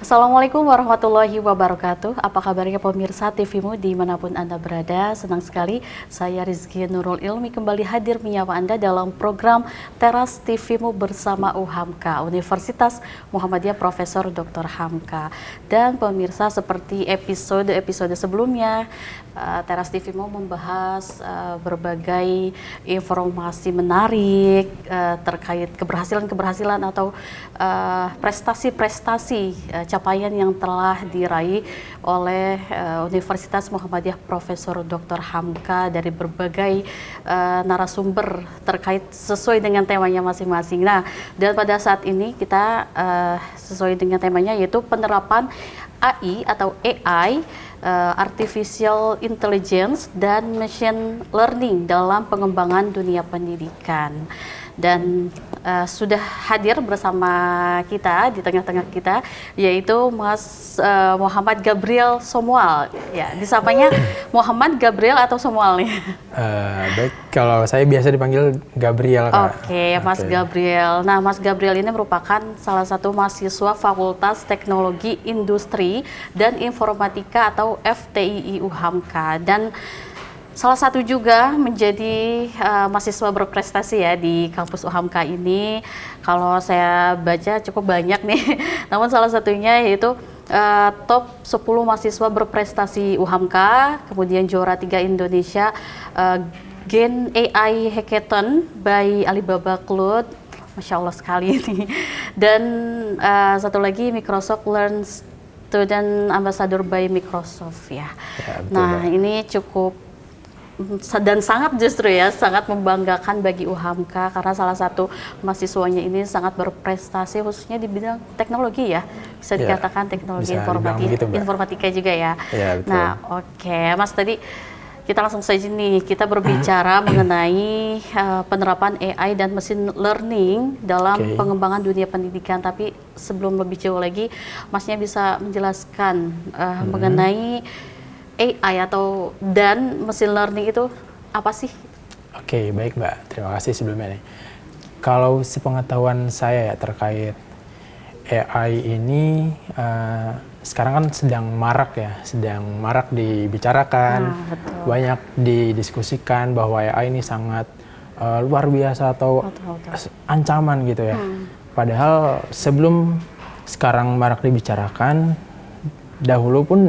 Assalamualaikum warahmatullahi wabarakatuh. Apa kabarnya pemirsa TVmu dimanapun Anda berada? Senang sekali saya Rizky Nurul Ilmi kembali hadir menyapa Anda dalam program Teras TVmu bersama UHAMKA, Universitas Muhammadiyah Profesor Dr. Hamka. Dan pemirsa, seperti episode sebelumnya, Teras TVmu membahas berbagai informasi menarik terkait keberhasilan atau prestasi-prestasi capaian yang telah diraih oleh Universitas Muhammadiyah Profesor Dr. Hamka dari berbagai narasumber terkait sesuai dengan temanya masing-masing. Nah, dan pada saat ini kita sesuai dengan temanya yaitu penerapan AI atau AI, Artificial Intelligence dan Machine Learning dalam pengembangan dunia pendidikan. Dan sudah hadir bersama kita di tengah-tengah kita yaitu Mas Muhammad Gabriel Somual, ya disapanya Muhammad Gabriel atau Somual nih? Baik, kalau saya biasa dipanggil Gabriel, Kak. Oke, Mas Gabriel. Nah, Mas Gabriel ini merupakan salah satu mahasiswa Fakultas Teknologi Industri dan Informatika atau FTII UHAMKA, dan salah satu juga menjadi mahasiswa berprestasi ya di kampus UHAMKA ini. Kalau saya baca cukup banyak nih, namun salah satunya yaitu top 10 mahasiswa berprestasi UHAMKA, kemudian juara 3 Indonesia Gen AI Hackathon by Alibaba Cloud. Masya Allah sekali ini. Dan satu lagi Microsoft Learn Student Ambassador by Microsoft ya. Betul, nah, ini cukup dan sangat sangat membanggakan bagi UHAMKA karena salah satu mahasiswanya ini sangat berprestasi khususnya di bidang teknologi ya, bisa dikatakan teknologi informatika juga ya. Betul. Nah, oke, Mas, tadi kita langsung saja nih, kita berbicara mengenai penerapan AI dan machine learning dalam pengembangan dunia pendidikan. Tapi sebelum lebih jauh lagi, Masnya bisa menjelaskan mengenai AI dan machine learning itu apa sih? Oke, baik Mbak. Terima kasih sebelumnya nih. Kalau sepengetahuan saya ya terkait AI ini sekarang kan sedang marak dibicarakan, banyak didiskusikan bahwa AI ini sangat luar biasa atau ancaman gitu ya. Padahal sebelum sekarang marak dibicarakan, dahulu pun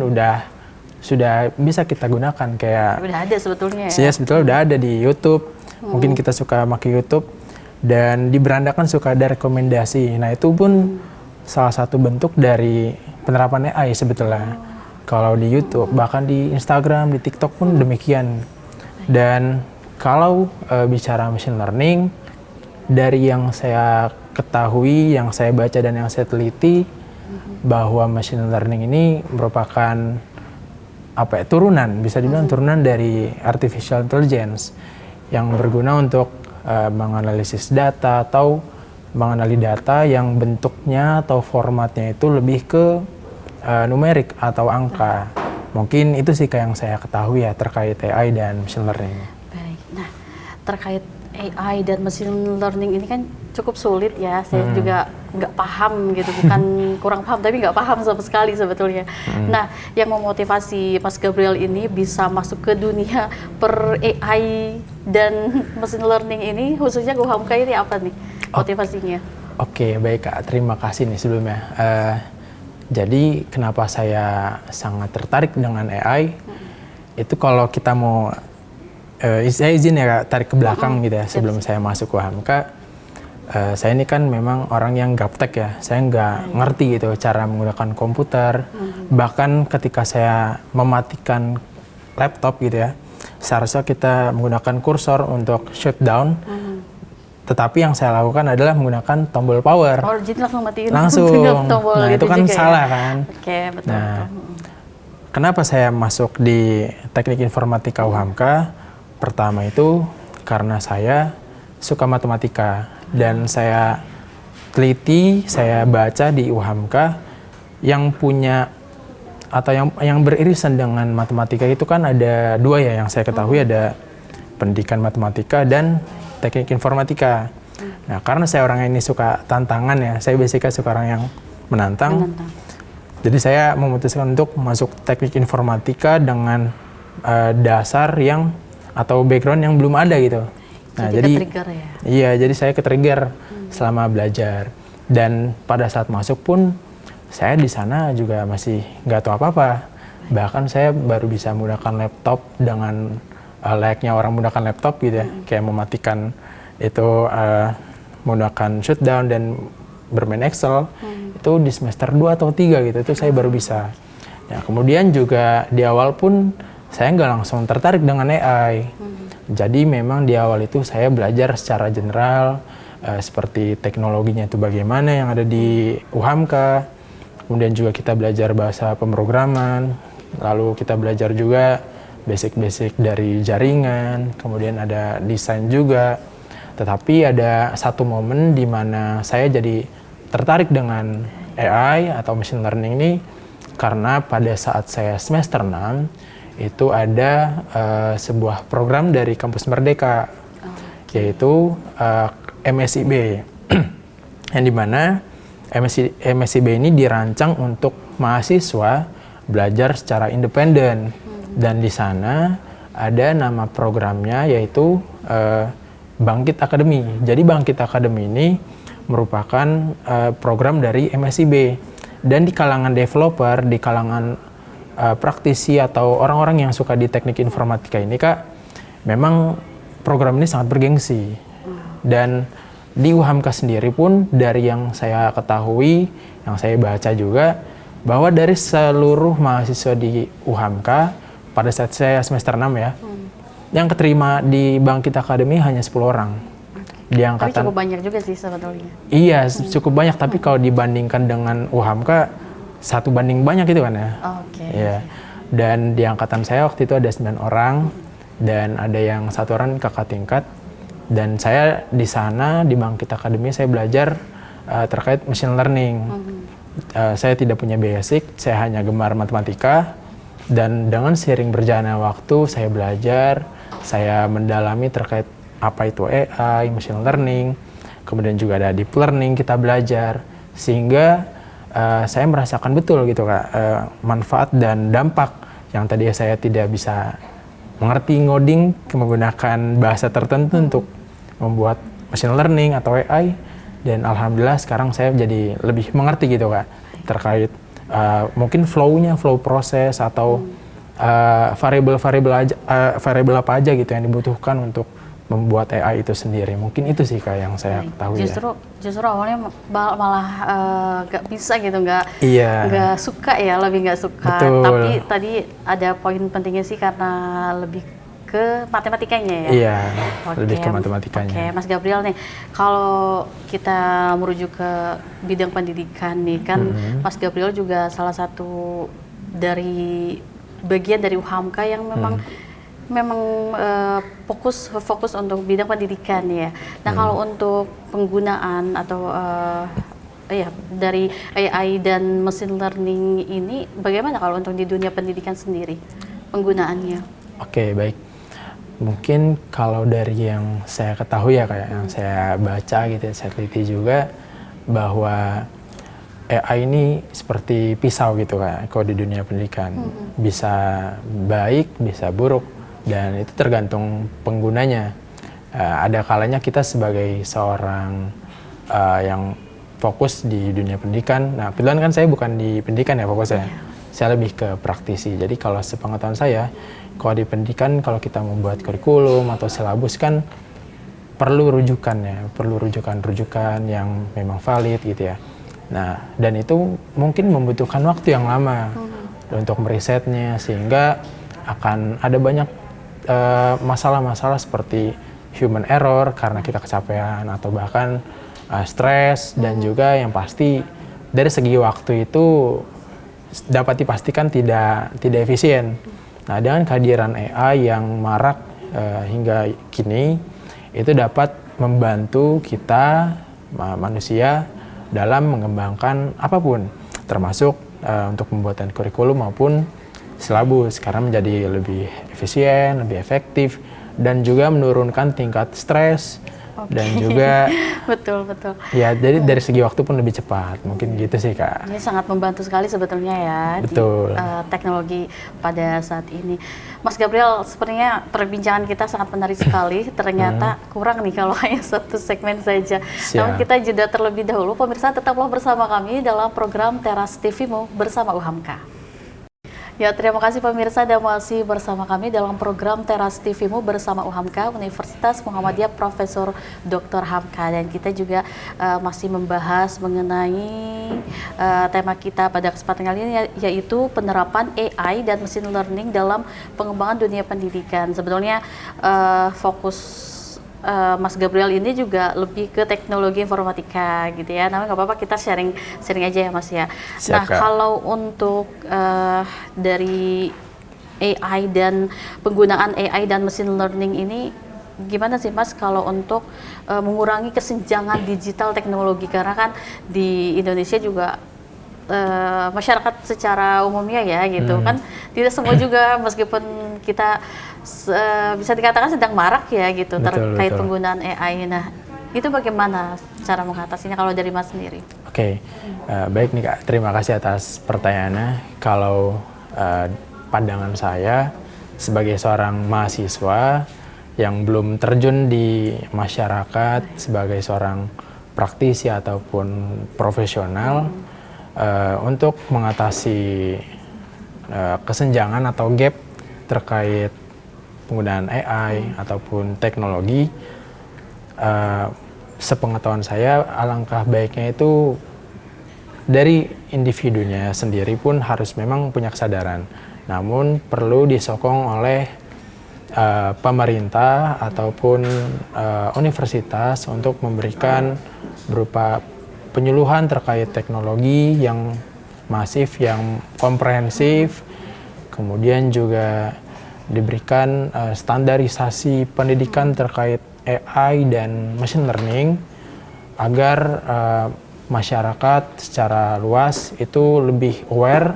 sudah bisa kita gunakan, kayak udah ada sebetulnya ya. Iya, sebetulnya udah ada di YouTube. Mungkin kita suka pakai YouTube dan di berandakan suka ada rekomendasi. Nah, itu pun salah satu bentuk dari penerapan AI sebetulnya. Kalau di YouTube, bahkan di Instagram, di TikTok pun demikian. Dan kalau bicara machine learning, dari yang saya ketahui, yang saya baca dan yang saya teliti, bahwa machine learning ini merupakan turunan, bisa dibilang turunan dari artificial intelligence yang berguna untuk menganalisis data atau mengenali data yang bentuknya atau formatnya itu lebih ke numerik atau angka. Mungkin itu sih yang saya ketahui ya terkait AI dan machine learning. Baik, nah terkait AI dan machine learning ini kan cukup sulit ya, saya juga nggak paham gitu, bukan kurang paham tapi nggak paham sama sekali sebetulnya. Nah, yang memotivasi Mas Gabriel ini bisa masuk ke dunia per AI dan machine learning ini, khususnya UHAMKA ini apa nih motivasinya? Oke, baik Kak, terima kasih nih sebelumnya. Jadi kenapa saya sangat tertarik dengan AI, itu kalau kita mau saya izin ya Kak, tarik ke belakang gitu ya, sebelum saya masuk UHAMKA. Saya ini kan memang orang yang gaptek ya, saya nggak ngerti gitu cara menggunakan komputer. Bahkan ketika saya mematikan laptop gitu ya, seharusnya kita menggunakan kursor untuk shutdown. Tetapi yang saya lakukan adalah menggunakan tombol power. Jadi langsung matiin tombol. Nah, itu kan salah kan. Oke, betul. Nah, kenapa saya masuk di Teknik Informatika UHAMKA? Pertama itu karena saya suka matematika dan saya teliti, saya baca di UHAMKA yang punya atau yang beririsan dengan matematika itu kan ada dua ya yang saya ketahui, ada pendidikan matematika dan teknik informatika. Nah, karena saya orang ini suka tantangan ya, saya basically suka orang yang menantang. Jadi saya memutuskan untuk masuk teknik informatika dengan dasar yang atau background yang belum ada gitu. Nah, jadi ke-trigger ya? Iya, jadi saya ke-trigger selama belajar. Dan pada saat masuk pun saya di sana juga masih nggak tahu apa-apa. Bahkan saya baru bisa menggunakan laptop dengan layaknya orang menggunakan laptop gitu ya. Kayak mematikan itu, menggunakan shutdown dan bermain Excel. Itu di semester 2 atau 3 gitu, itu saya baru bisa. Nah, kemudian juga di awal pun saya nggak langsung tertarik dengan AI. Jadi memang di awal itu saya belajar secara general, seperti teknologinya itu bagaimana yang ada di UHAMKA. Kemudian juga kita belajar bahasa pemrograman, lalu kita belajar juga basic-basic dari jaringan, kemudian ada desain juga. Tetapi ada satu momen di mana saya jadi tertarik dengan AI atau machine learning ini karena pada saat saya semester 6 itu ada sebuah program dari Kampus Merdeka, yaitu MSIB, yang dimana MSIB ini dirancang untuk mahasiswa belajar secara independen, dan di sana ada nama programnya yaitu Bangkit Academy. Jadi Bangkit Academy ini merupakan program dari MSIB, dan di kalangan developer, di kalangan praktisi atau orang-orang yang suka di teknik informatika ini Kak, memang program ini sangat bergengsi. Dan di UHAMKA sendiri pun dari yang saya ketahui, yang saya baca juga, bahwa dari seluruh mahasiswa di UHAMKA pada saat saya semester 6 ya, yang keterima di Bangkit Academy hanya 10 orang. Di angkatan, tapi cukup banyak juga sih sebetulnya. Iya, cukup banyak, tapi kalau dibandingkan dengan UHAMKA, 1 banding banyak gitu kan ya. Oke. Iya. Dan di angkatan saya waktu itu ada 9 orang, dan ada yang 1 orang kakak tingkat. Dan saya di sana, di Bangkit Academy, saya belajar terkait machine learning. Saya tidak punya basic, saya hanya gemar matematika. Dan dengan seiring berjalannya waktu, saya belajar, saya mendalami terkait apa itu AI, machine learning, kemudian juga ada deep learning, kita belajar. Sehingga saya merasakan betul gitu Kak, manfaat dan dampak yang tadi saya tidak bisa mengerti ngoding, menggunakan bahasa tertentu untuk membuat machine learning atau AI, dan alhamdulillah sekarang saya jadi lebih mengerti gitu Kak, terkait mungkin flow proses atau variabel apa aja gitu yang dibutuhkan untuk membuat AI itu sendiri. Mungkin itu sih Kak yang saya ketahui. Justru awalnya malah gak bisa gitu, Iya. nggak suka ya, lebih nggak suka. Betul. Tapi tadi ada poin pentingnya sih karena lebih ke matematikanya ya. Iya, Oke. lebih ke matematikanya. Oke, Mas Gabriel nih, kalau kita merujuk ke bidang pendidikan nih kan, Mas Gabriel juga salah satu dari bagian dari UHAMKA yang memang fokus untuk bidang pendidikan ya. Nah, kalau untuk penggunaan atau dari AI dan machine learning ini, bagaimana kalau untuk di dunia pendidikan sendiri penggunaannya? Oke, baik. Mungkin kalau dari yang saya ketahui ya kayak yang saya baca gitu, saya teliti juga bahwa AI ini seperti pisau gitu Kak, kalau di dunia pendidikan. Bisa baik, bisa buruk, dan itu tergantung penggunanya. Ada kalanya kita sebagai seorang yang fokus di dunia pendidikan, nah kebetulan kan saya bukan di pendidikan ya fokusnya, saya lebih ke praktisi. Jadi kalau sepengetahuan saya, kalau di pendidikan, kalau kita membuat kurikulum atau silabus kan perlu rujukan ya, perlu rujukan yang memang valid gitu ya. Nah, dan itu mungkin membutuhkan waktu yang lama untuk merisetnya, sehingga akan ada banyak masalah-masalah seperti human error karena kita kecapean atau bahkan stres, dan juga yang pasti dari segi waktu itu dapat dipastikan tidak efisien. Nah, dengan kehadiran AI yang marak hingga kini, itu dapat membantu kita manusia dalam mengembangkan apapun, termasuk untuk pembuatan kurikulum maupun silabus, karena menjadi lebih efisien, lebih efektif, dan juga menurunkan tingkat stres Dan juga betul betul. ya jadi dari segi waktu pun lebih cepat, mungkin gitu sih Kak. Ini sangat membantu sekali sebetulnya ya Betul. di teknologi pada saat ini. Mas Gabriel, sepertinya perbincangan kita sangat menarik sekali. Ternyata kurang nih kalau hanya satu segmen saja. Namun kita jeda terlebih dahulu. Pemirsa tetaplah bersama kami dalam program Teras TV-mu bersama UHAMKA. Ya, terima kasih pemirsa dan masih bersama kami dalam program Teras TV-mu bersama UHAMKA, Universitas Muhammadiyah Profesor Dr. Hamka. Dan kita juga masih membahas mengenai tema kita pada kesempatan kali ini, yaitu penerapan AI dan machine learning dalam pengembangan dunia pendidikan. Sebetulnya fokus Mas Gabriel ini juga lebih ke teknologi informatika gitu ya. Namun nggak apa-apa, kita sharing aja ya Mas ya. Siap, nah, Kak. kalau untuk dari AI dan penggunaan AI dan machine learning ini gimana sih Mas kalau untuk mengurangi kesenjangan digital teknologi, karena kan di Indonesia juga masyarakat secara umumnya ya gitu kan tidak semua juga, meskipun kita bisa dikatakan sedang marak ya gitu terkait penggunaan AI. Nah, itu bagaimana cara mengatasinya kalau dari Mas sendiri? Oke, baik nih Kak, terima kasih atas pertanyaannya. Kalau pandangan saya sebagai seorang mahasiswa yang belum terjun di masyarakat sebagai seorang praktisi ataupun profesional, untuk mengatasi kesenjangan atau gap terkait penggunaan AI ataupun teknologi, sepengetahuan saya alangkah baiknya itu dari individunya sendiri pun harus memang punya kesadaran, namun perlu disokong oleh pemerintah ataupun universitas untuk memberikan berupa penyuluhan terkait teknologi yang masif, yang komprehensif, kemudian juga diberikan standarisasi pendidikan terkait AI dan machine learning agar masyarakat secara luas itu lebih aware,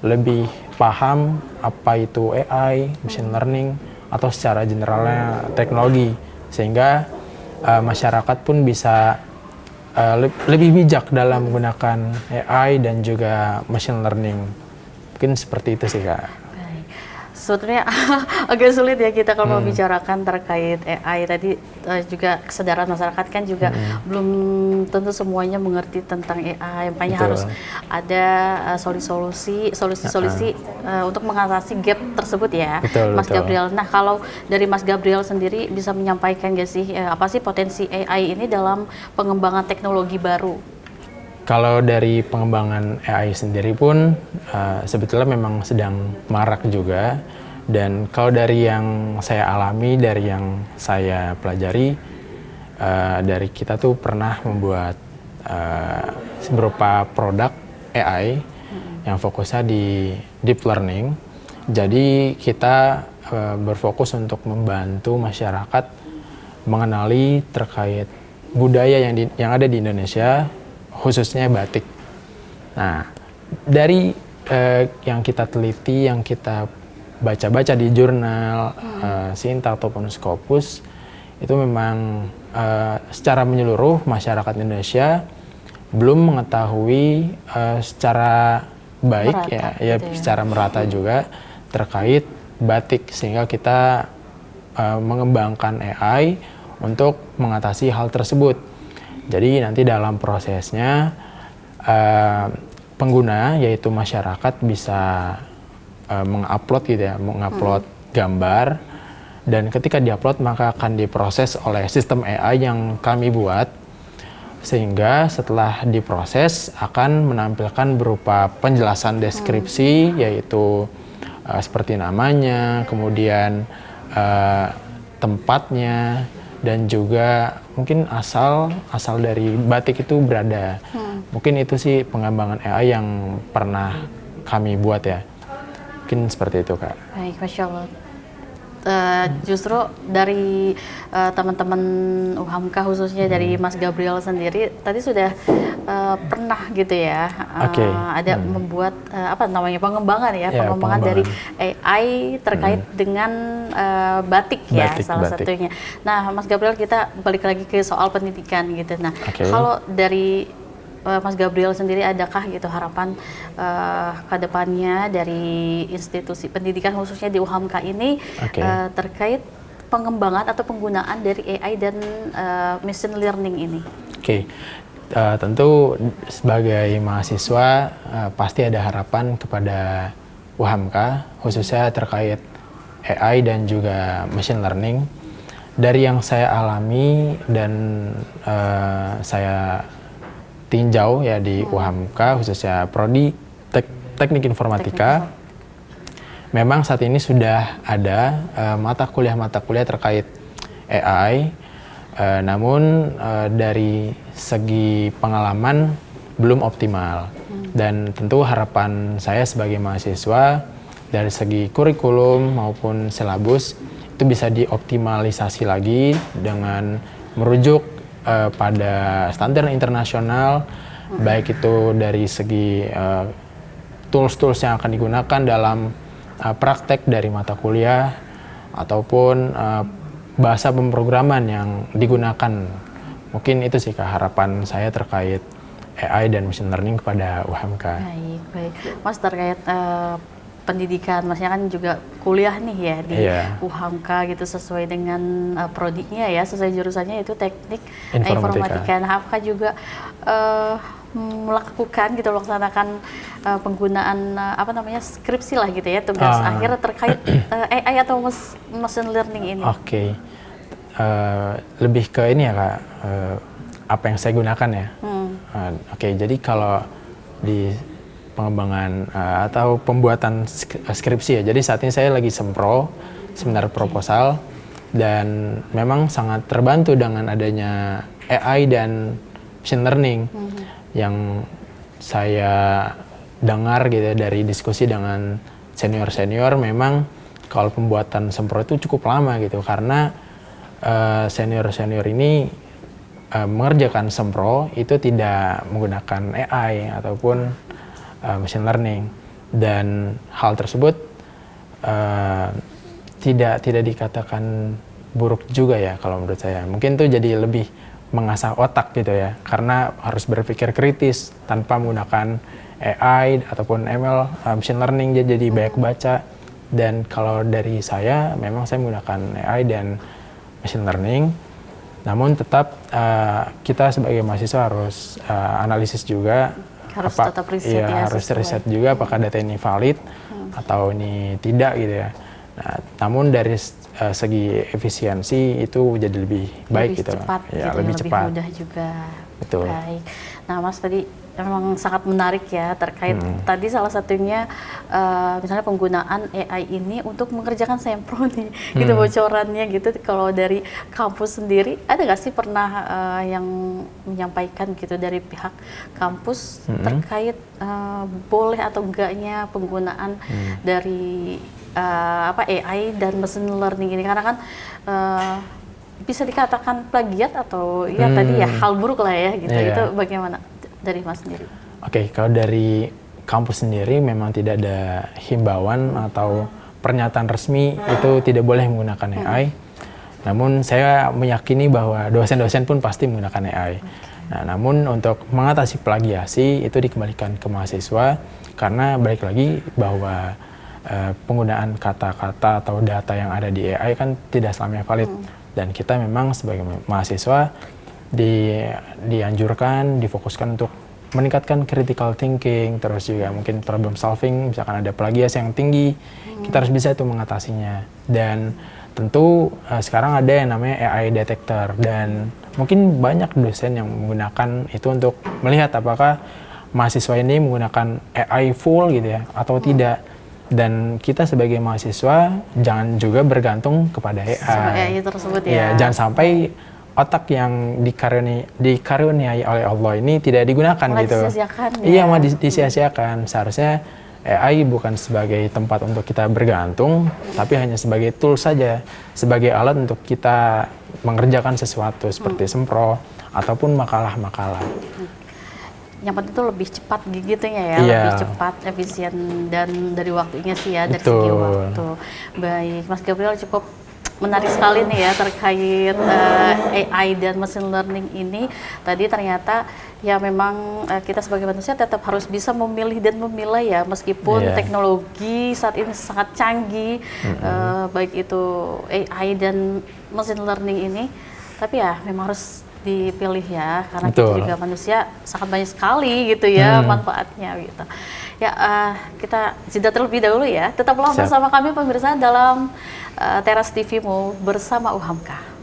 lebih paham apa itu AI, machine learning, atau secara generalnya teknologi, sehingga masyarakat pun bisa lebih bijak dalam menggunakan AI dan juga machine learning. Mungkin seperti itu sih Kak. Sebetulnya agak sulit ya kita kalau membicarakan terkait AI tadi, juga kesadaran masyarakat kan juga belum tentu semuanya mengerti tentang AI, makanya harus ada solusi untuk mengatasi gap tersebut ya. Mas Gabriel. Nah, kalau dari Mas Gabriel sendiri bisa menyampaikan nggak sih apa sih potensi AI ini dalam pengembangan teknologi baru? Kalau dari pengembangan AI sendiri pun sebetulnya memang sedang marak juga, dan kalau dari yang saya alami, dari yang saya pelajari, dari kita tuh pernah membuat beberapa produk AI yang fokusnya di deep learning. Jadi kita berfokus untuk membantu masyarakat mengenali terkait budaya yang ada di Indonesia, khususnya batik. Nah, dari yang kita teliti, yang kita baca-baca di jurnal Sinta ataupun Scopus, itu memang secara menyeluruh masyarakat Indonesia belum mengetahui secara baik secara merata juga terkait batik, sehingga kita mengembangkan AI untuk mengatasi hal tersebut. Jadi nanti dalam prosesnya pengguna, yaitu masyarakat, bisa mengupload gitu ya, mengupload gambar, dan ketika diupload maka akan diproses oleh sistem AI yang kami buat, sehingga setelah diproses akan menampilkan berupa penjelasan deskripsi, yaitu seperti namanya, kemudian tempatnya, dan juga mungkin asal dari batik itu berada. Mungkin itu sih pengembangan AI yang pernah kami buat ya. Mungkin seperti itu Kak. Baik, Masya Allah. justru dari teman-teman UHAMKA khususnya dari Mas Gabriel sendiri tadi sudah pernah gitu ya ada membuat pengembangan pengembangan dari AI terkait dengan batik ya salah satunya. Nah Mas Gabriel, kita balik lagi ke soal pendidikan gitu. Nah kalau dari Mas Gabriel sendiri, adakah gitu harapan ke depannya dari institusi pendidikan khususnya di UHAMKA ini terkait pengembangan atau penggunaan dari AI dan machine learning ini? Tentu sebagai mahasiswa pasti ada harapan kepada UHAMKA khususnya terkait AI dan juga machine learning. Dari yang saya alami dan saya tinjau ya di UHAMKA khususnya prodi Teknik Informatika, memang saat ini sudah ada mata kuliah terkait AI, namun dari segi pengalaman belum optimal. Dan tentu harapan saya sebagai mahasiswa dari segi kurikulum maupun silabus itu bisa dioptimalisasi lagi dengan merujuk pada standar internasional, baik itu dari segi tools-tools yang akan digunakan dalam praktek dari mata kuliah ataupun bahasa pemrograman yang digunakan. Mungkin itu sih harapan saya terkait AI dan machine learning kepada UHAMKA. Baik. Mas, terkait pendidikan, Masnya kan juga kuliah nih ya di UHAMKA gitu sesuai dengan prodinya ya, sesuai jurusannya itu Teknik Informatika. Nah, apakah juga melaksanakan penggunaan skripsi lah gitu ya, tugas akhir terkait AI atau machine learning ini? Lebih ke ini ya Kak, apa yang saya gunakan ya. Jadi kalau di pengembangan atau pembuatan skripsi ya. Jadi saat ini saya lagi seminar proposal, dan memang sangat terbantu dengan adanya AI dan machine learning yang saya dengar gitu ya, dari diskusi dengan senior-senior. Memang kalau pembuatan sempro itu cukup lama gitu, karena senior-senior ini mengerjakan sempro itu tidak menggunakan AI ataupun machine learning, dan hal tersebut tidak dikatakan buruk juga ya kalau menurut saya. Mungkin itu jadi lebih mengasah otak gitu ya, karena harus berpikir kritis tanpa menggunakan AI ataupun ML, machine learning, jadi banyak baca. Dan kalau dari saya, memang saya menggunakan AI dan machine learning, namun tetap kita sebagai mahasiswa harus analisis juga, tetap riset harus riset juga apakah data ini valid atau ini tidak gitu ya. Nah, namun dari segi efisiensi itu jadi lebih baik gitu, cepat, lebih cepat, mudah juga. Betul. Baik. Nah, Mas, tadi memang sangat menarik ya terkait tadi salah satunya misalnya penggunaan AI ini untuk mengerjakan sempro nih, gitu bocorannya gitu. Kalau dari kampus sendiri ada nggak sih pernah yang menyampaikan gitu dari pihak kampus terkait boleh atau enggaknya penggunaan dari AI dan machine learning ini, karena kan bisa dikatakan plagiat atau ya tadi ya hal buruk lah ya gitu. Itu bagaimana dari Mas sendiri? Kalau dari kampus sendiri memang tidak ada himbauan atau pernyataan resmi itu tidak boleh menggunakan AI. Namun saya meyakini bahwa dosen-dosen pun pasti menggunakan AI. Nah, namun untuk mengatasi plagiasi itu dikembalikan ke mahasiswa, karena balik lagi bahwa penggunaan kata-kata atau data yang ada di AI kan tidak selamanya valid. Dan kita memang sebagai mahasiswa dianjurkan, difokuskan untuk meningkatkan critical thinking, terus juga mungkin problem solving. Misalkan ada plagiasi yang tinggi, kita harus bisa itu mengatasinya. Dan tentu sekarang ada yang namanya AI detector, dan mungkin banyak dosen yang menggunakan itu untuk melihat apakah mahasiswa ini menggunakan AI full gitu ya atau tidak. Dan kita sebagai mahasiswa jangan juga bergantung kepada AI tersebut ya. Jangan sampai otak yang dikaruniai oleh Allah ini tidak digunakan malah gitu. Disia-siakan ya. Iya, malah disia-siakan. Seharusnya AI bukan sebagai tempat untuk kita bergantung, tapi hanya sebagai tool saja, sebagai alat untuk kita mengerjakan sesuatu seperti sempro ataupun makalah-makalah. Yang penting itu lebih cepat gitu ya, Iya. lebih cepat, efisien, dan dari waktunya sih ya, dari segi Betul. waktu. Baik, Mas Gabriel, cukup menarik sekali nih ya terkait AI dan machine learning ini. Tadi ternyata ya memang kita sebagai manusia tetap harus bisa memilih dan memilah ya, meskipun Iya. teknologi saat ini sangat canggih, baik itu AI dan machine learning ini, tapi ya memang harus dipilih ya, karena kita Betul. juga manusia sangat banyak sekali gitu ya manfaatnya gitu. Ya, kita jeda terlebih dahulu ya. Tetaplah Siap. bersama kami pemirsa dalam Teras TV-mu bersama UHAMKA.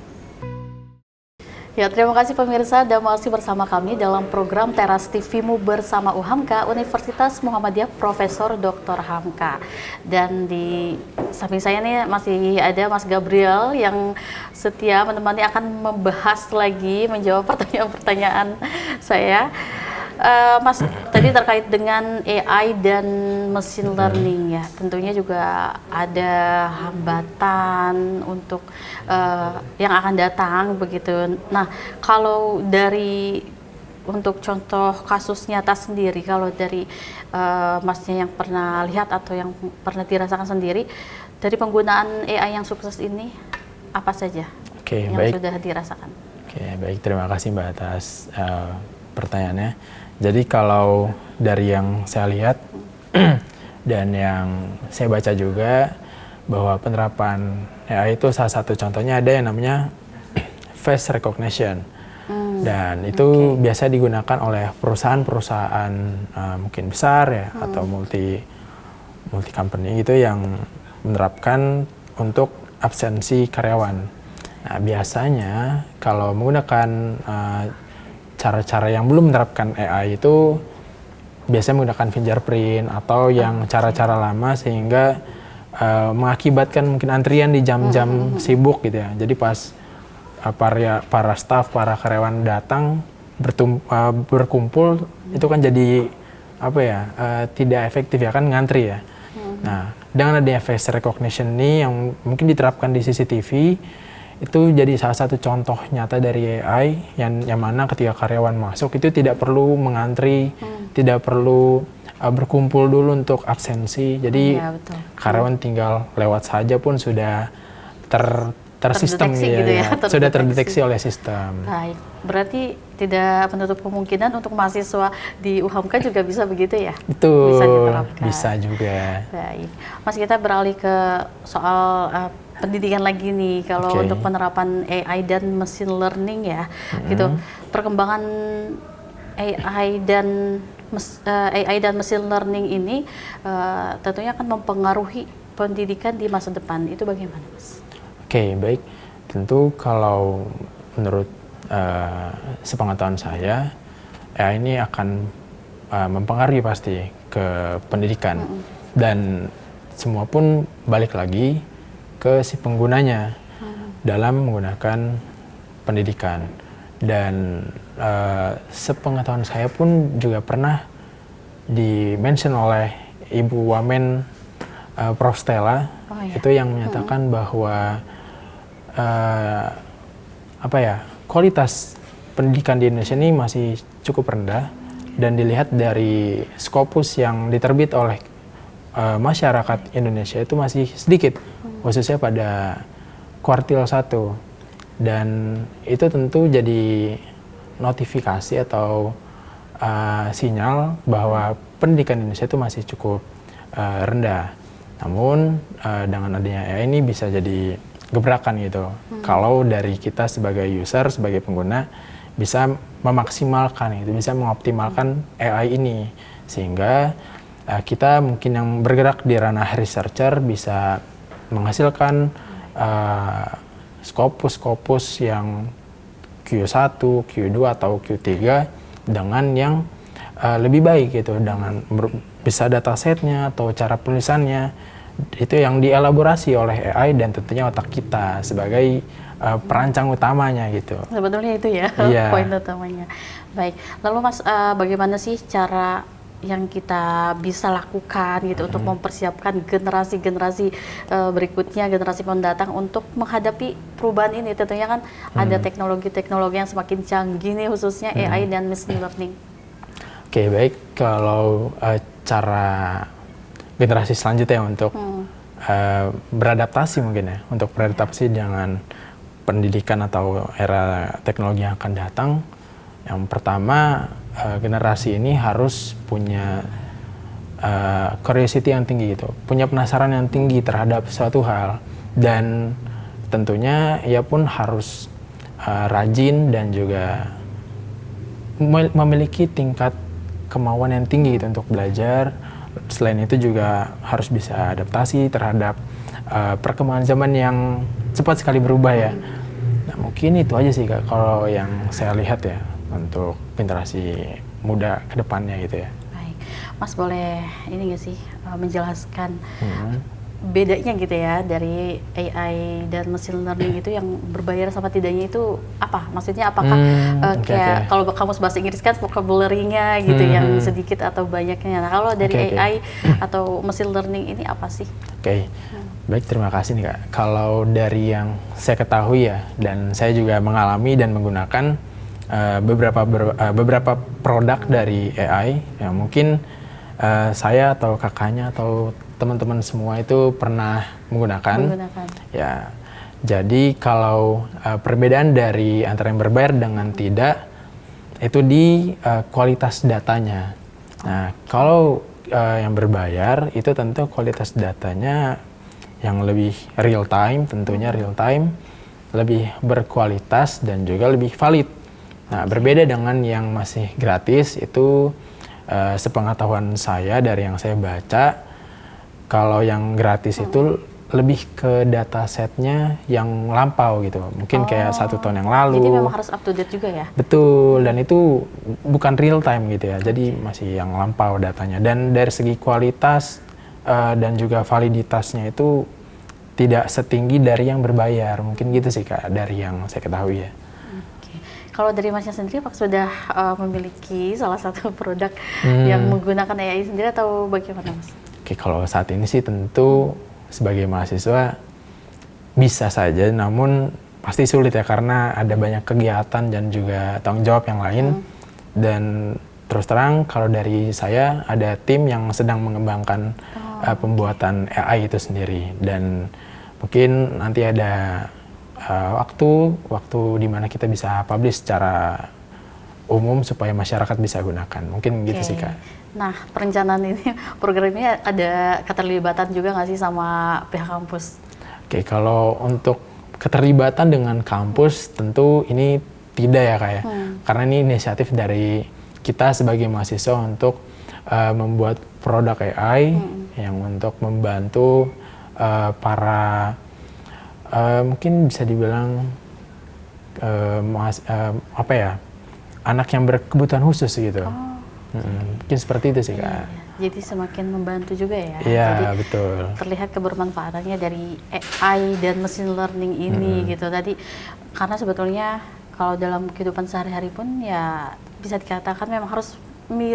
Ya, terima kasih pemirsa dan masih bersama kami dalam program Teras TV-mu bersama UHAMKA Universitas Muhammadiyah Profesor Dr. Hamka. Dan di samping saya nih masih ada Mas Gabriel yang setia menemani, akan membahas lagi, menjawab pertanyaan-pertanyaan saya. Mas, tadi terkait dengan AI dan machine learning ya, tentunya juga ada hambatan untuk yang akan datang begitu. Nah, kalau dari untuk contoh kasus nyata sendiri, kalau dari Masnya yang pernah lihat atau yang pernah dirasakan sendiri dari penggunaan AI yang sukses ini, apa saja yang Baik. sudah dirasakan? Baik, terima kasih Mbak atas pertanyaannya. Jadi kalau dari yang saya lihat dan yang saya baca juga, bahwa penerapan AI itu salah satu contohnya ada yang namanya face recognition. Dan itu biasa digunakan oleh perusahaan-perusahaan mungkin besar ya, atau multi company gitu yang menerapkan untuk absensi karyawan. Nah, biasanya kalau menggunakan cara-cara yang belum menerapkan AI itu biasanya menggunakan fingerprint atau yang cara-cara lama, sehingga mengakibatkan mungkin antrian di jam-jam sibuk gitu ya. Jadi pas para staff, para karyawan datang berkumpul, itu kan jadi tidak efektif ya, kan ngantri ya. Nah, dengan adanya face recognition ini yang mungkin diterapkan di CCTV, itu jadi salah satu contoh nyata dari AI yang mana ketika karyawan masuk itu tidak perlu mengantri, tidak perlu berkumpul dulu untuk absensi. Jadi karyawan tinggal lewat saja pun sudah tersistem gitu ya, sudah terdeteksi oleh sistem. Baik, berarti tidak menutup kemungkinan untuk mahasiswa di UHAMKA juga bisa begitu ya? Betul, bisa diterapkan. bisa juga. Baik, Mas, kita beralih ke soal pendidikan lagi nih. Kalau untuk penerapan AI dan machine learning ya, gitu, perkembangan AI dan machine learning ini tentunya akan mempengaruhi pendidikan di masa depan. Itu bagaimana, Mas? Baik. Tentu kalau menurut sepengetahuan saya, AI ini akan mempengaruhi pasti ke pendidikan. Dan semua pun balik lagi ke si penggunanya dalam menggunakan pendidikan. Dan sepengetahuan saya pun juga pernah di-mention oleh Ibu Wamen Prof. Stella, itu yang menyatakan bahwa kualitas pendidikan di Indonesia ini masih cukup rendah, dan dilihat dari Scopus yang diterbit oleh masyarakat Indonesia itu masih sedikit, khususnya pada kuartil 1. Dan itu tentu jadi notifikasi atau sinyal bahwa pendidikan Indonesia itu masih cukup rendah. Namun dengan adanya AI ini bisa jadi gebrakan gitu. Kalau dari kita sebagai user, sebagai pengguna bisa memaksimalkan itu, bisa mengoptimalkan AI ini, sehingga kita mungkin yang bergerak di ranah researcher bisa menghasilkan Scopus yang Q1, Q2 atau Q3 dengan yang lebih baik gitu, dengan bisa datasetnya atau cara penulisannya itu yang dielaborasi oleh AI, dan tentunya otak kita sebagai perancang utamanya gitu. Sebetulnya itu ya, poin utamanya. Baik, lalu Mas, bagaimana sih cara yang kita bisa lakukan gitu untuk mempersiapkan generasi-generasi berikutnya, generasi mendatang untuk menghadapi perubahan ini? Tentunya kan ada teknologi-teknologi yang semakin canggih nih, khususnya AI dan machine learning. Oke, baik. Kalau cara generasi selanjutnya untuk beradaptasi mungkin ya, untuk beradaptasi dengan pendidikan atau era teknologi yang akan datang, yang pertama generasi ini harus punya curiosity yang tinggi gitu, punya penasaran yang tinggi terhadap suatu hal, dan tentunya ia pun harus rajin dan juga memiliki tingkat kemauan yang tinggi gitu untuk belajar. Selain itu juga harus bisa adaptasi terhadap perkembangan zaman yang cepat sekali berubah ya. Nah, mungkin itu aja sih Kak, kalau yang saya lihat ya untuk generasi muda ke depannya gitu ya. Baik, Mas boleh ini nggak sih menjelaskan bedanya gitu ya dari AI dan machine learning itu, yang berbayar sama tidaknya itu apa? Maksudnya apakah kayak kalau kamus bahasa Inggris kan vocabulary-nya gitu yang sedikit atau banyaknya. Nah, kalau dari AI atau machine learning ini apa sih? Baik, terima kasih nih Kak. Kalau dari yang saya ketahui ya, dan saya juga mengalami dan menggunakan beberapa produk dari AI yang mungkin saya atau kakaknya atau teman-teman semua itu pernah menggunakan. Ya, jadi kalau perbedaan dari antara yang berbayar dengan tidak itu di kualitas datanya. Nah, kalau yang berbayar itu tentu kualitas datanya yang lebih real time, tentunya real time, lebih berkualitas dan juga lebih valid. Nah, berbeda dengan yang masih gratis itu sepengetahuan saya dari yang saya baca, kalau yang gratis itu lebih ke data setnya yang lampau gitu, mungkin kayak 1 tahun yang lalu. Jadi memang harus up to date juga ya? Betul, dan itu bukan real time gitu ya, jadi masih yang lampau datanya. Dan dari segi kualitas dan juga validitasnya itu tidak setinggi dari yang berbayar, mungkin gitu sih Kak, dari yang saya ketahui ya. Kalau dari Masnya sendiri, Pak sudah memiliki salah satu produk yang menggunakan AI sendiri atau bagaimana Mas? Kalau saat ini sih tentu sebagai mahasiswa bisa saja, namun pasti sulit ya karena ada banyak kegiatan dan juga tanggung jawab yang lain. Dan terus terang kalau dari saya ada tim yang sedang mengembangkan pembuatan AI itu sendiri, dan mungkin nanti ada waktu di mana kita bisa publish secara umum supaya masyarakat bisa gunakan. Mungkin gitu sih Kak. Nah, perencanaan ini, program ini ada keterlibatan juga nggak sih sama pihak kampus? Kalau untuk keterlibatan dengan kampus tentu ini tidak ya Kak ya. Karena ini inisiatif dari kita sebagai mahasiswa untuk membuat produk AI yang untuk membantu para mungkin bisa dibilang anak yang berkebutuhan khusus gitu. Mungkin seperti itu sih Kak. Jadi semakin membantu juga ya. Iya, jadi betul. Terlihat kebermanfaatannya dari AI dan machine learning ini gitu. Tadi karena sebetulnya kalau dalam kehidupan sehari-hari pun ya bisa dikatakan memang harus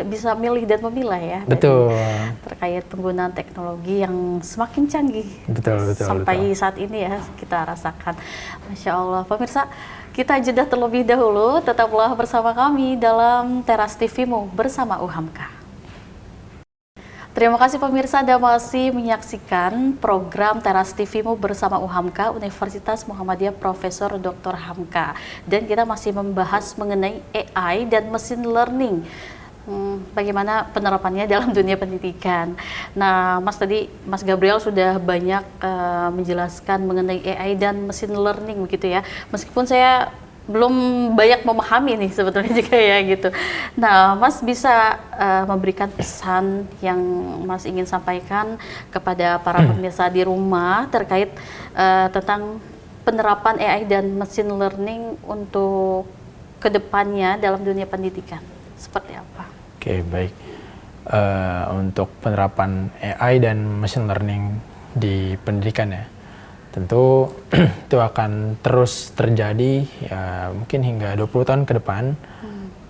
bisa milih dan memilah ya. Betul. Terkait penggunaan teknologi yang semakin canggih. Betul. Sampai saat ini ya kita rasakan. Masya Allah. Pemirsa, kita jeda terlebih dahulu. Tetaplah bersama kami dalam Teras TV-mu bersama UHAMKA. Terima kasih pemirsa Anda masih menyaksikan program Teras TV-mu bersama UHAMKA Universitas Muhammadiyah Profesor Dr. Hamka. Dan kita masih membahas mengenai AI dan machine learning. Bagaimana penerapannya dalam dunia pendidikan. Nah, Mas Gabriel sudah banyak menjelaskan mengenai AI dan machine learning begitu ya. Meskipun saya belum banyak memahami nih sebetulnya juga ya gitu. Nah, Mas bisa memberikan pesan yang Mas ingin sampaikan kepada para pemirsa di rumah terkait tentang penerapan AI dan machine learning untuk kedepannya dalam dunia pendidikan. Seperti apa? Baik. Untuk penerapan AI dan machine learning di pendidikan ya, tentu itu akan terus terjadi ya mungkin hingga 20 tahun ke depan.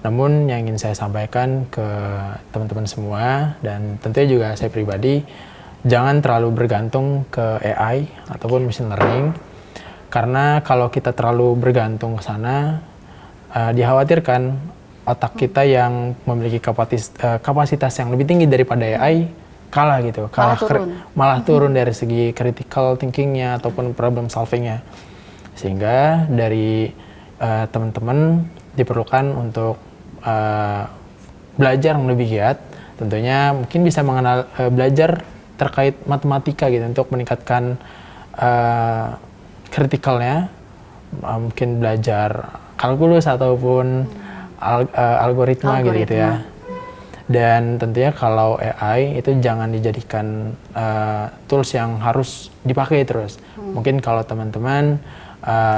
Namun yang ingin saya sampaikan ke teman-teman semua dan tentunya juga saya pribadi, jangan terlalu bergantung ke AI ataupun machine learning. Karena kalau kita terlalu bergantung ke sana, dikhawatirkan otak kita yang memiliki kapasitas yang lebih tinggi daripada AI kalah gitu, malah turun dari segi critical thinkingnya ataupun problem solvingnya. Sehingga dari teman-teman diperlukan untuk belajar yang lebih giat, tentunya mungkin bisa belajar terkait matematika gitu untuk meningkatkan kritikalnya, mungkin belajar kalkulus ataupun algoritma gitu ya. Dan tentunya kalau AI itu jangan dijadikan tools yang harus dipakai terus. Mungkin kalau teman-teman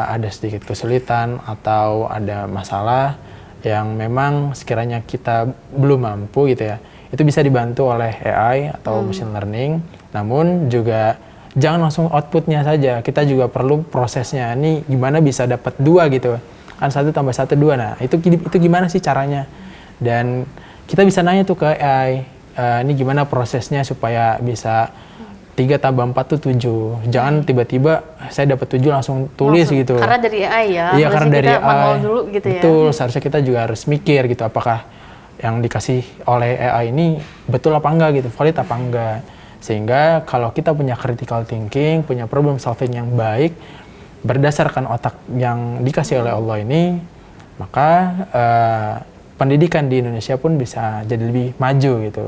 ada sedikit kesulitan atau ada masalah yang memang sekiranya kita belum mampu gitu ya, itu bisa dibantu oleh AI atau machine learning. Namun juga jangan langsung outputnya saja, kita juga perlu prosesnya. Ini gimana bisa dapat 2 gitu kan, 1 tambah 1 2. Nah itu gimana sih caranya, dan kita bisa nanya tuh ke AI, ini gimana prosesnya supaya bisa 3 tambah 4 tuh 7. Jangan tiba-tiba saya dapat 7 langsung tulis gitu. Karena dari AI ya. Iya, karena dari AI. Manual dulu gitu ya. Betul, seharusnya kita juga harus mikir gitu, apakah yang dikasih oleh AI ini betul apa enggak gitu, valid apa enggak. Sehingga kalau kita punya critical thinking, punya problem solving yang baik, berdasarkan otak yang dikasih oleh Allah ini, maka pendidikan di Indonesia pun bisa jadi lebih maju gitu.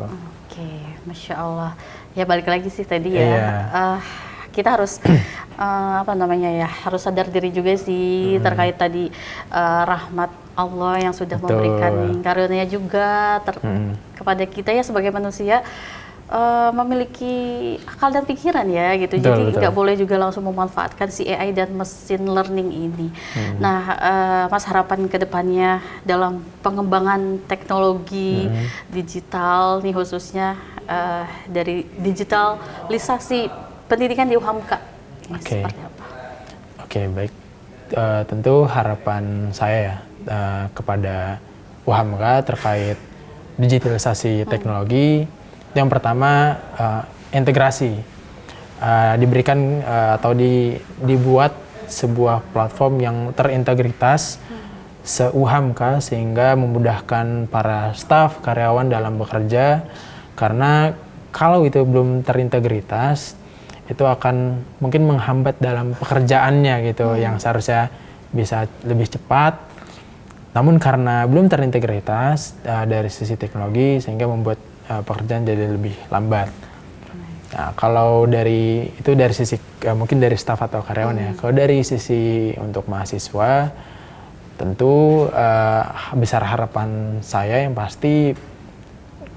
Oke, Masya Allah. Ya balik lagi sih tadi ya, kita harus harus sadar diri juga sih terkait tadi rahmat Allah yang sudah memberikan karunia juga kepada kita ya sebagai manusia, memiliki akal dan pikiran ya gitu. Jadi nggak boleh juga langsung memanfaatkan si AI dan machine learning ini. Nah, Mas, harapan kedepannya dalam pengembangan teknologi digital nih, khususnya dari digitalisasi pendidikan di UHAMKA seperti apa? Oke, baik. Tentu harapan saya ya kepada UHAMKA terkait digitalisasi teknologi. Yang pertama, integrasi, diberikan atau dibuat sebuah platform yang terintegritas se-UHAMKA sehingga memudahkan para staf, karyawan dalam bekerja. Karena kalau itu belum terintegritas, itu akan mungkin menghambat dalam pekerjaannya gitu, yang seharusnya bisa lebih cepat. Namun karena belum terintegritas dari sisi teknologi, sehingga membuat pekerjaan jadi lebih lambat. Nah, kalau dari sisi mungkin dari staf atau karyawan ya. Kalau dari sisi untuk mahasiswa, tentu besar harapan saya yang pasti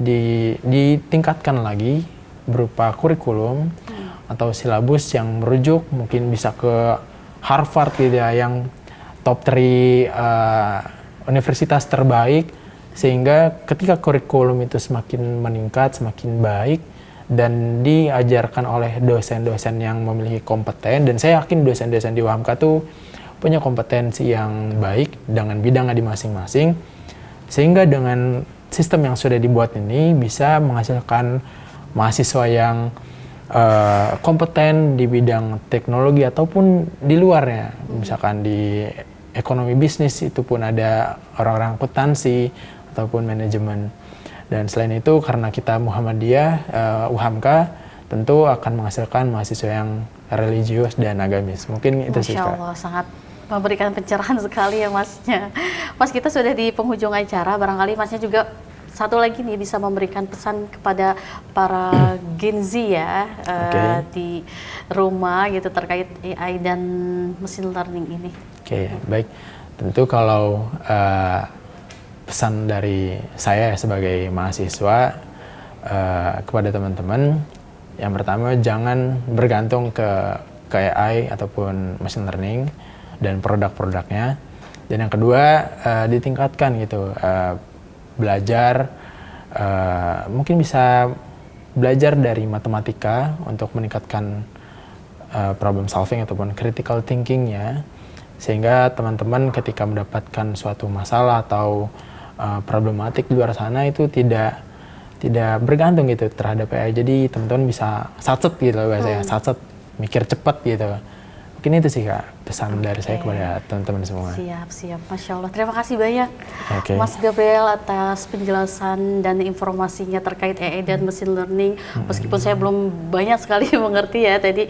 ditingkatkan lagi berupa kurikulum atau silabus yang merujuk mungkin bisa ke Harvard gitu ya, yang top 3 universitas terbaik, sehingga ketika kurikulum itu semakin meningkat, semakin baik dan diajarkan oleh dosen-dosen yang memiliki kompeten, dan saya yakin dosen-dosen di UHAMKA tuh punya kompetensi yang baik dengan bidangnya di masing-masing, sehingga dengan sistem yang sudah dibuat ini bisa menghasilkan mahasiswa yang kompeten di bidang teknologi ataupun di luarnya. Misalkan di ekonomi bisnis itu pun ada orang-orang akuntansi ataupun manajemen. Dan selain itu karena kita Muhammadiyah, UHAMKA tentu akan menghasilkan mahasiswa yang religius dan agamis. Mungkin itu sih, Kak. Masya Allah, sangat memberikan pencerahan sekali ya Masnya. Mas, kita sudah di penghujung acara, barangkali Masnya juga satu lagi nih bisa memberikan pesan kepada para Gen Z ya, di rumah gitu terkait AI dan machine learning ini. Oke, baik. Tentu kalau pesan dari saya sebagai mahasiswa kepada teman-teman, yang pertama jangan bergantung ke AI ataupun machine learning dan produk-produknya. Dan yang kedua, ditingkatkan gitu, belajar, mungkin bisa belajar dari matematika untuk meningkatkan problem solving ataupun critical thinkingnya, sehingga teman-teman ketika mendapatkan suatu masalah atau problematik di luar sana itu tidak bergantung gitu terhadap AI. Jadi teman-teman bisa satset gitu bahasanya, satset, mikir cepat gitu. Mungkin itu sih Kak pesan dari saya kepada teman-teman semua. Siap, Masya Allah. Terima kasih banyak Oke. Mas Gabriel atas penjelasan dan informasinya terkait AI dan machine learning. Meskipun saya belum banyak sekali mengerti ya tadi,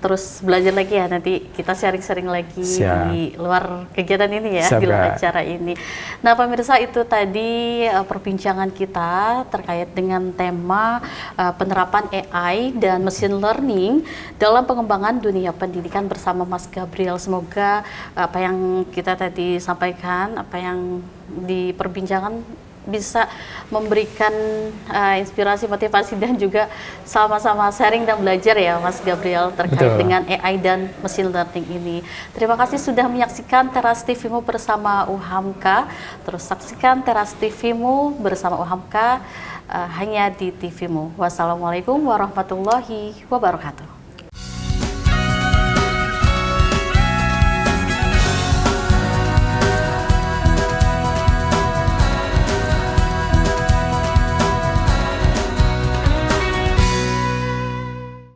terus belajar lagi ya, nanti kita sharing-sharing lagi di luar kegiatan ini ya, di luar acara ini. Nah pemirsa, itu tadi perbincangan kita terkait dengan tema penerapan AI dan machine learning dalam pengembangan dunia pendidikan bersama Mas Gabriel. Semoga apa yang kita tadi sampaikan, apa yang diperbincangan bisa memberikan inspirasi, motivasi, dan juga sama-sama sharing dan belajar ya Mas Gabriel terkait dengan AI dan machine learning ini. Terima kasih sudah menyaksikan Teras TV-mu bersama UHAMKA. Terus saksikan Teras TV-mu bersama UHAMKA hanya di TV-mu. Wassalamualaikum warahmatullahi wabarakatuh.